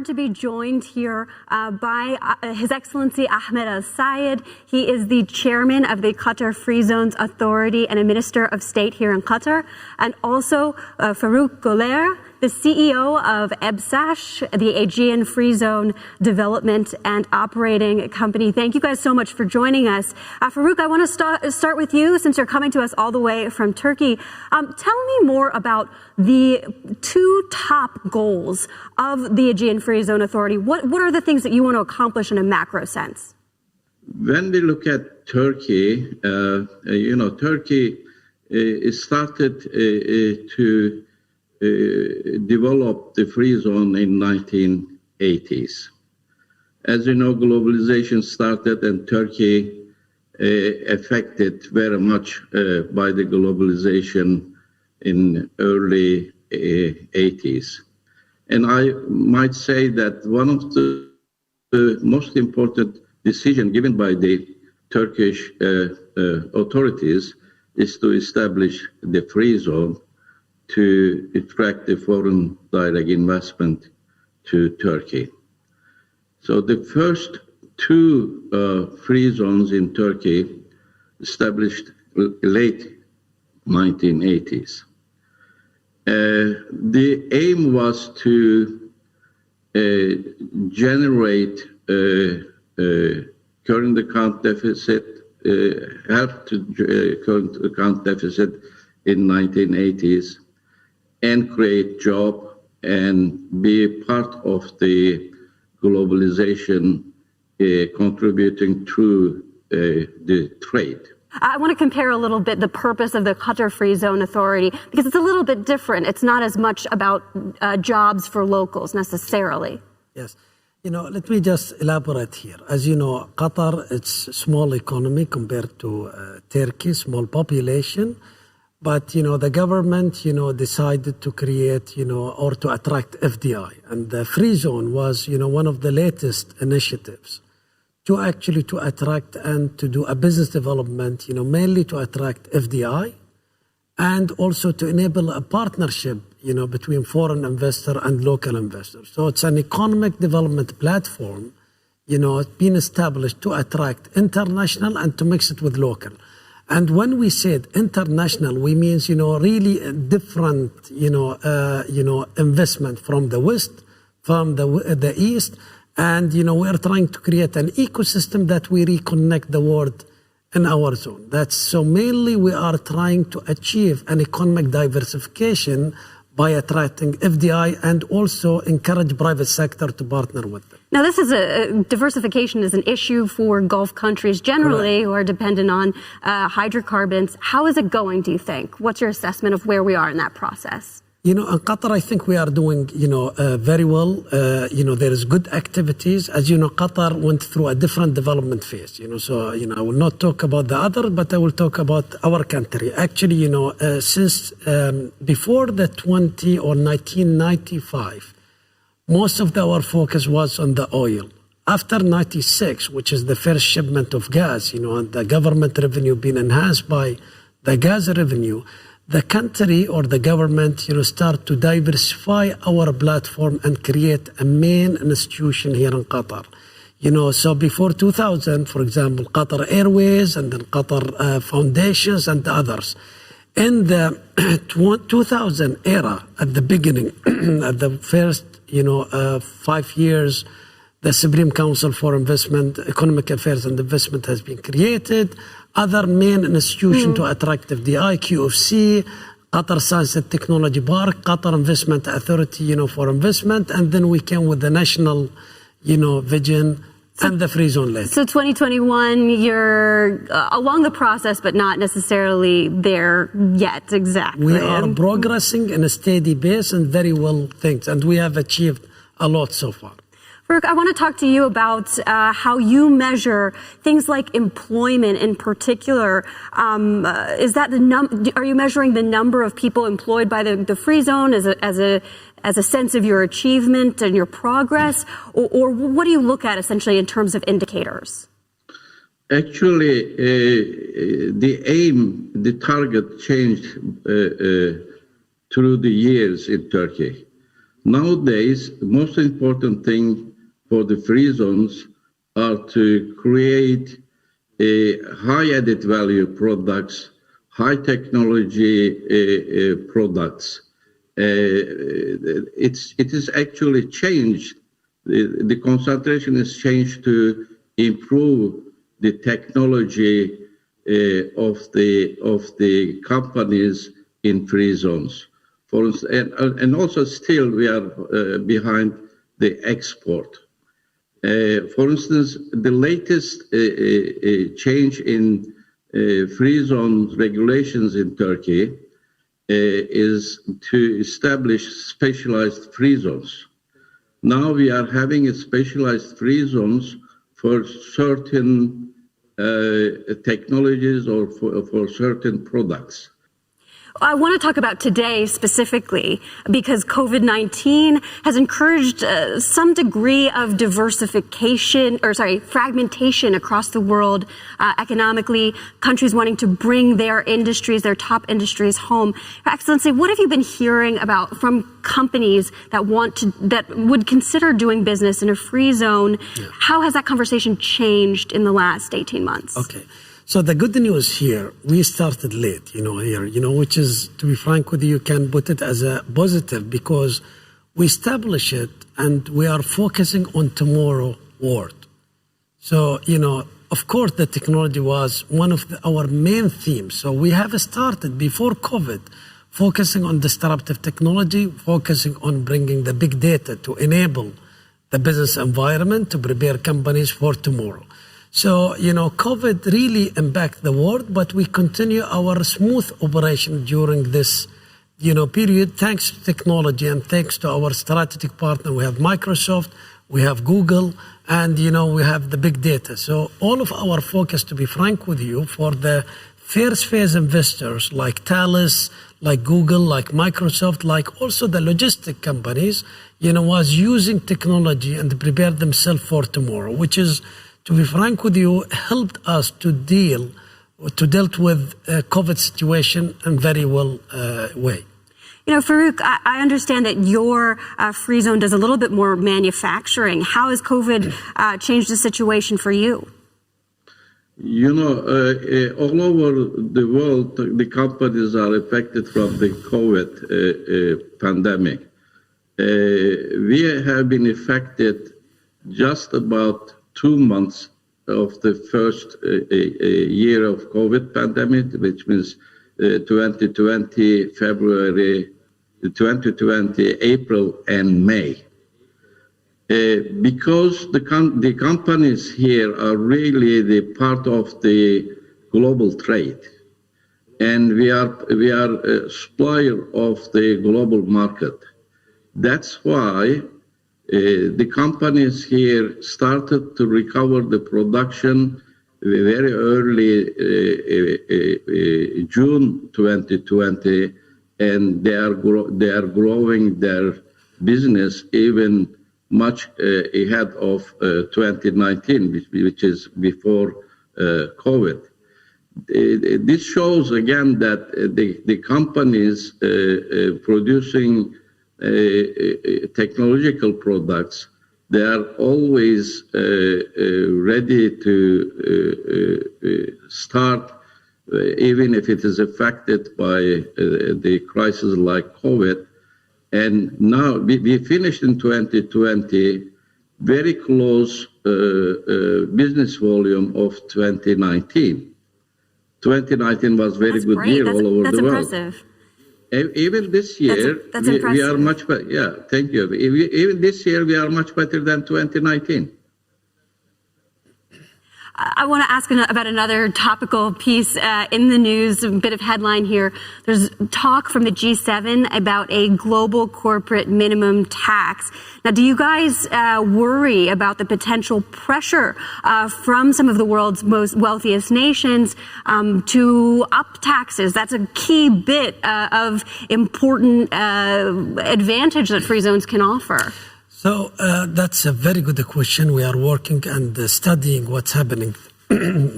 to be joined here by His Excellency Ahmad Al-Sayed. He is the chairman of the Qatar Free Zones Authority and a Minister of State here in Qatar. And also Faruk Güler, the CEO of ESBAŞ, the Aegean Free Zone Development and Operating Company. Thank you guys so much for joining us. Faruk, I want to start with you since you're coming to us all the way from Turkey. Tell me more about the two top goals of the Aegean Free Zone Authority. What are the things that you want to accomplish in a macro sense? When we look at Turkey, Turkey started to developed the free zone in 1980s. As you know, globalization started and Turkey affected very much by the globalization in early 80s. And I might say that one of the most important decisions given by the Turkish authorities is to establish the free zone to attract the foreign direct investment to Turkey. So the first two free zones in Turkey established late 1980s. The aim was to generate current account deficit, help to current account deficit in 1980s, and create job and be part of the globalization, contributing through the trade. I want to compare a little bit the purpose of the Qatar Free Zone Authority because it's a little bit different. It's not as much about jobs for locals necessarily. Yes. Let me just elaborate here. As you know, Qatar, it's a small economy compared to Turkey, small population. But, the government, decided to create, or to attract FDI. And the free zone was, one of the latest initiatives to attract and to do a business development, mainly to attract FDI and also to enable a partnership, between foreign investor and local investors. So it's an economic development platform, being established to attract international and to mix it with local. And when we said international, we means, really a different, investment from the West, from the East. And, we're trying to create an ecosystem that we reconnect the world in our zone. So mainly we are trying to achieve an economic diversification by attracting FDI and also encourage private sector to partner with them. Now, diversification is an issue for Gulf countries generally who are dependent on hydrocarbons. How is it going, do you think? What's your assessment of where we are in that process? In Qatar, I think we are doing, very well. There is good activities. As you know, Qatar went through a different development phase. So, I will not talk about the other, but I will talk about our country. Actually, since before the 1995, most of our focus was on the oil. After 96, which is the first shipment of gas, and the government revenue being enhanced by the gas revenue, the country or the government, start to diversify our platform and create a main institution here in Qatar. So before 2000, for example, Qatar Airways and then Qatar Foundations and others. In the 2000 era, at the beginning, at the first, 5 years, the Supreme Council for Investment, Economic Affairs and Investment has been created. Other main institutions to attract FDI, QFC, Qatar Science and Technology Park, Qatar Investment Authority, for investment. And then we came with the national, vision and the free zone later. So 2021, you're along the process, but not necessarily there yet, exactly. We are progressing in a steady pace and very well things. And we have achieved a lot so far. Faruk, I want to talk to you about how you measure things like employment in particular. Is that are you measuring the number of people employed by the free zone as a sense of your achievement and your progress, or what do you look at essentially in terms of indicators? Actually, the target changed through the years in Turkey. Nowadays, the most important thing for the free zones are to create high added value products, high technology products. It is actually changed. The concentration is changed to improve the technology of the companies in free zones. For instance, and also still we are behind the export. For instance, the latest change in free zone regulations in Turkey is to establish specialized free zones. Now we are having specialized free zones for certain technologies or for certain products. I want to talk about today specifically because COVID-19 has encouraged some degree of fragmentation across the world economically, countries wanting to bring their industries, their top industries home. Your Excellency, what have you been hearing about from companies that would consider doing business in a free zone? Yeah. How has that conversation changed in the last 18 months? Okay. So the good news here, we started late, which is, to be frank with you, can put it as a positive because we established it and we are focusing on tomorrow world. So, of course, the technology was one of our main themes. So we have started before COVID, focusing on disruptive technology, focusing on bringing the big data to enable the business environment to prepare companies for tomorrow. So, COVID really impacted the world, but we continue our smooth operation during this, period, thanks to technology and thanks to our strategic partner. We have Microsoft, we have Google, and, we have the big data. So all of our focus, to be frank with you, for the first phase investors like Thales, like Google, like Microsoft, like also the logistic companies, was using technology and prepare themselves for tomorrow, which is, to be frank with you, helped us to deal with COVID situation in very well way. Faruk, I understand that your free zone does a little bit more manufacturing. How has COVID changed the situation for you? All over the world, the companies are affected from the COVID pandemic. We have been affected just about 2 months of the first year of COVID pandemic, which means 2020 February, 2020 April and May. Because the companies here are really the part of the global trade, and we are a supplier of the global market. That's why the companies here started to recover the production very early June 2020, and they are growing their business even much ahead of 2019, which is before COVID. This shows again that the companies producing technological products, they are always ready to start, even if it is affected by the crisis like COVID. And now we finished in 2020 very close business volume of 2019. 2019 was very good year all over the world. That's impressive. Even this year, we are much better. Yeah, thank you. Even this year, we are much better than 2019. I want to ask about another topical piece in the news, a bit of headline here. There's talk from the G7 about a global corporate minimum tax. Now, do you guys worry about the potential pressure from some of the world's most wealthiest nations to up taxes? That's a key bit of important advantage that free zones can offer. So that's a very good question. We are working and studying what's happening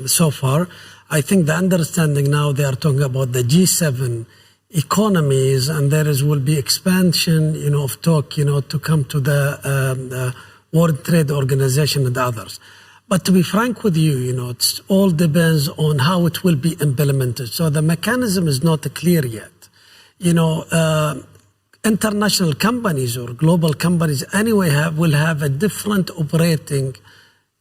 so far. I think the understanding now, they are talking about the G7 economies, and will be expansion, of talk, to come to the World Trade Organization and others. But to be frank with you, it all depends on how it will be implemented. So the mechanism is not clear yet. International companies or global companies anyway will have a different operating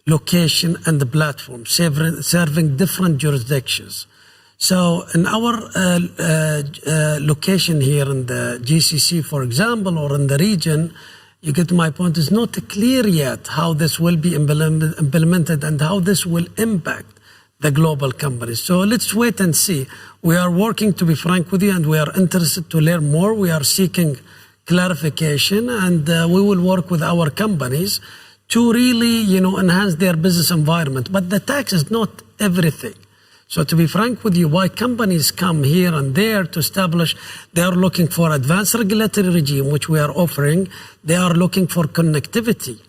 location and the platform, serving different jurisdictions. So in our location here in the GCC, for example, or in the region, you get my point, it's not clear yet how this will be implemented and how this will impact the global companies. So let's wait and see. We are working, to be frank with you, and we are interested to learn more. We are seeking clarification, and we will work with our companies to really, enhance their business environment. But the tax is not everything. So to be frank with you, why companies come here and there to establish, they are looking for advanced regulatory regime, which we are offering. They are looking for connectivity,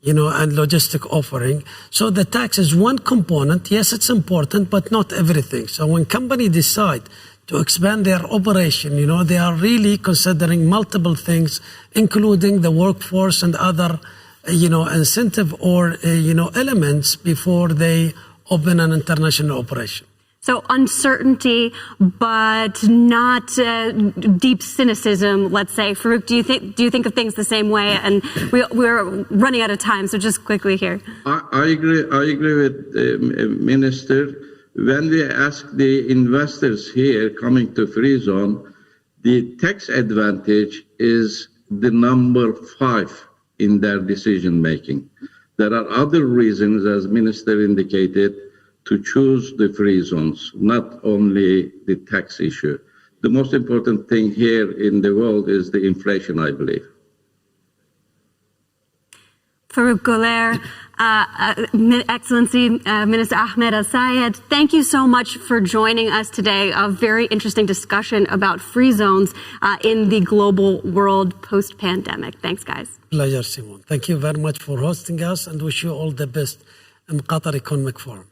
and logistic offering. So the tax is one component. Yes, it's important, but not everything. So when companies decide to expand their operation, they are really considering multiple things, including the workforce and other, incentive or, elements before they open an international operation. So uncertainty, but not deep cynicism, let's say. Faruk, do you think of things the same way? And we're running out of time, so just quickly here. I agree with the Minister. When we ask the investors here coming to free zone, the tax advantage is the number 5 in their decision making. There are other reasons, as Minister indicated, to choose the free zones, not only the tax issue. The most important thing here in the world is the inflation, I believe. Faruk Güler, Excellency Minister Ahmad Al-Sayed, thank you so much for joining us today. A very interesting discussion about free zones in the global world post-pandemic. Thanks, guys. Pleasure, Simone. Thank you very much for hosting us, and wish you all the best in Qatar Economic Forum.